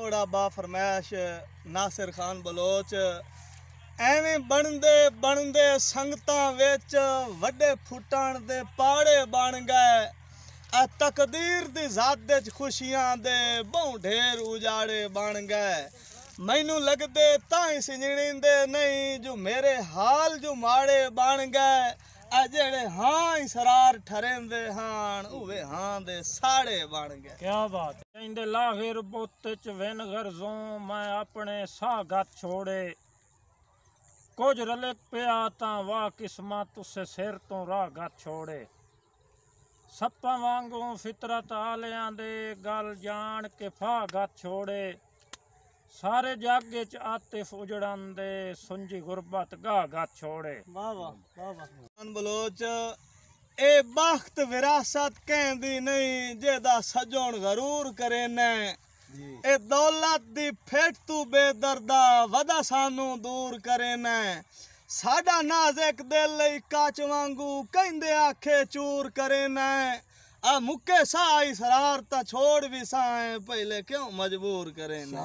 थोड़ा बा फरमाइश नासिर खान बलोच एवें बनदे बनदे संगतां विच वड्डे फुटण दे पाड़े बन गए। आ तकदीर दी ज़ात विच खुशियां दे बहु ढेर उजाड़े बन गए। मैनू लगदे ताई सिजणींदे नहीं जो मेरे हाल जो माड़े बन गए। आ जेड़े हाँ इसरार ठरेंदे हान उवे हाँ दे साड़े बन गए। क्या बात है। इंदे लाहिर बुत च विन गरजों मैं अपने साह गत छोड़े। कुछ रलिक पिया तां वाह किस्मत उसे सिर तो राह गत छोड़े। सप्पां वांगू फितरत आलियां दे गल जान के फाह गत छोड़े। सारे जग च आतिफ उजड़न दे सुंजी गुरबत गाह गत छोड़े। वाह वाह वाह वाह बलोच ए बख्त विरासत कहंदी नहीं जेदा सजोण गरूर करे ने। ए दौलत दी फेट तू बेदर्दा वदा सानू दूर करे ने। साडा नाज़िक दिल लई काच वांगू कहंदे आखे चूर करे ने। आ मुक्के साई सरारता छोड़ भी साए पहले क्यों मजबूर करे ने।